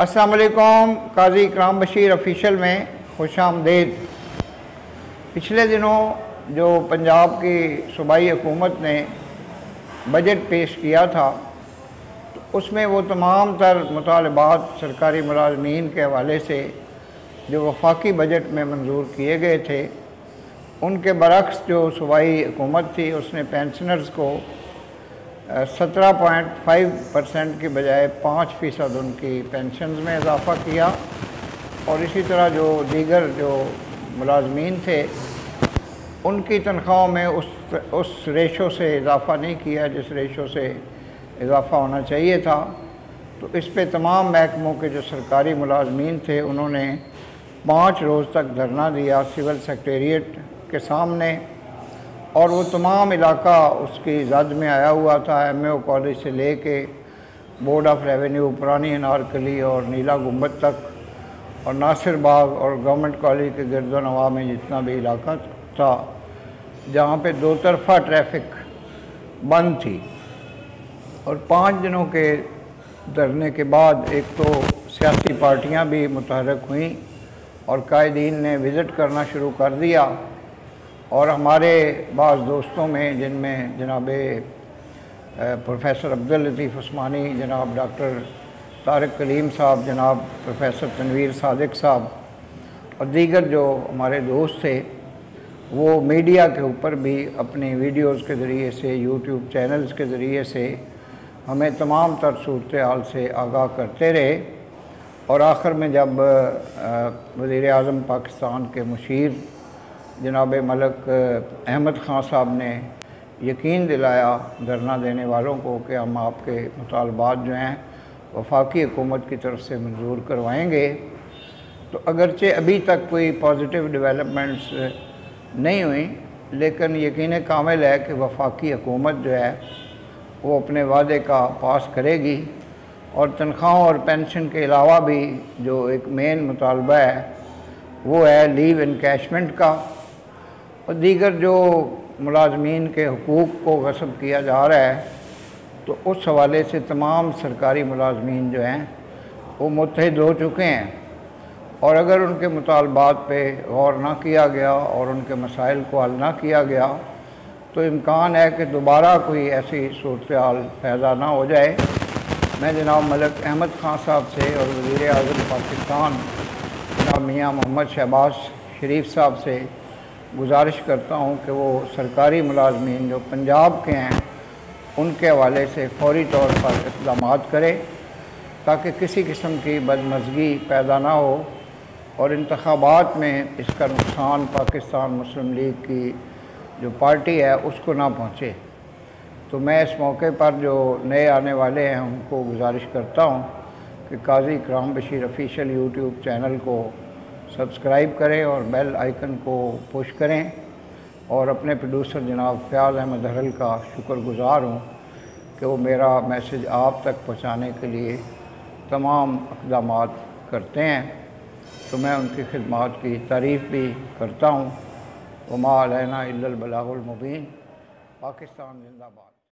अस्सलाम वालेकुम। काजी इकराम बशीर ऑफिशियल में खुश आमदीद। पिछले दिनों जो पंजाब की सूबाई हुकूमत ने बजट पेश किया था तो उसमें वो तमाम तर मुतालबात सरकारी मुलाजमीन के हवाले से जो वफाकी बजट में मंजूर किए गए थे उनके बरक्स जो सूबाई हुकूमत थी उसने पेंशनर्स को 17.5% की बजाय 5% उनकी पेंशन में इजाफ़ा किया और इसी तरह जो दीगर जो मुलाजमीन थे उनकी तनख्वाहों में उस रेशो से इजाफ़ा नहीं किया जिस रेशो से इजाफ़ा होना चाहिए था। तो इस पे तमाम महकमों के जो सरकारी मुलाजमीन थे उन्होंने 5 रोज़ तक धरना दिया सिविल सेक्रेटेरिएट के सामने और वो तमाम इलाका उसकी जद में आया हुआ था। MAO कॉलेज से ले के बोर्ड ऑफ रेवेन्यू, पुरानी अनारकली और नीला गुंबद तक और नासिर बाग और गवर्नमेंट कॉलेज के गिरदो नवा में जितना भी इलाका था जहाँ पे दो तरफ़ा ट्रैफिक बंद थी। और 5 दिनों के धरने के बाद एक तो सियासी पार्टियाँ भी मुतहरक हुईं और कायदीन ने विज़िट करना शुरू कर दिया और हमारे बाज़ दोस्तों में जिनमें जनाब प्रोफेसर अब्दुल लतीफ़ उस्मानी, जनाब डॉक्टर तारिक कलीम साहब, जनाब प्रोफेसर तनवीर सादिक साहब और दीगर जो हमारे दोस्त थे वो मीडिया के ऊपर भी अपनी वीडियोज़ के ज़रिए से, यूट्यूब चैनल्स के ज़रिए से हमें तमाम तर सूरत हाल से आगाह करते रहे। और आखिर में जब वज़ीर आज़म पाकिस्तान के मुशीर जनाब मलिक अहमद ख़ान साहब ने यकीन दिलाया धरना देने वालों को कि हम आपके मुतालबात जो हैं वफाकी हुकूमत की तरफ से मंजूर करवाएंगे, तो अगरचे अभी तक कोई पॉजिटिव डेवलपमेंट्स नहीं हुई लेकिन यकीन कामिल है कि वफाकी हुकूमत जो है वो अपने वादे का पास करेगी। और तनख्वाहों और पेंशन के अलावा भी जो एक मेन मुतालबा है वो है लीव इनकैशमेंट का और दीगर जो मुलाजमीन के हुकूक़ को गस्ब किया जा रहा है। तो उस हवाले से तमाम सरकारी मुलाजमीन जो हैं वो मुत्तहिद हो चुके हैं और अगर उनके मुतालबात पे गौर ना किया गया और उनके मसाइल को हल ना किया गया तो इम्कान है कि दोबारा कोई ऐसी सूरत हाल पैदा ना हो जाए। मैं जनाब मलिक अहमद ख़ान साहब से और वज़ीर आज़म पाकिस्तान जनाब मियाँ मोहम्मद शहबाज शरीफ साहब से गुजारिश करता हूँ कि वो सरकारी मुलाजमीन जो पंजाब के हैं उनके हवाले से फौरी तौर पर इक़दाम करें ताकि किसी किस्म की बदमज़गी पैदा ना हो और इंतखाबात में इसका नुकसान पाकिस्तान मुस्लिम लीग की जो पार्टी है उसको ना पहुँचे। तो मैं इस मौके पर जो नए आने वाले हैं उनको गुजारिश करता हूँ कि काजी इकराम बशीर ऑफिशियल यूट्यूब चैनल को सब्सक्राइब करें और बेल आइकन को पुश करें और अपने प्रोड्यूसर जनाब फ़याज़ अहमद हरल का शुक्रगुज़ार हूँ कि वो मेरा मैसेज आप तक पहुँचाने के लिए तमाम इक़दाम करते हैं। तो मैं उनकी खिदमत की तारीफ़ भी करता हूँ। वमा अलैना इल्लल बलागुल मुबीन। पाकिस्तान जिंदाबाद।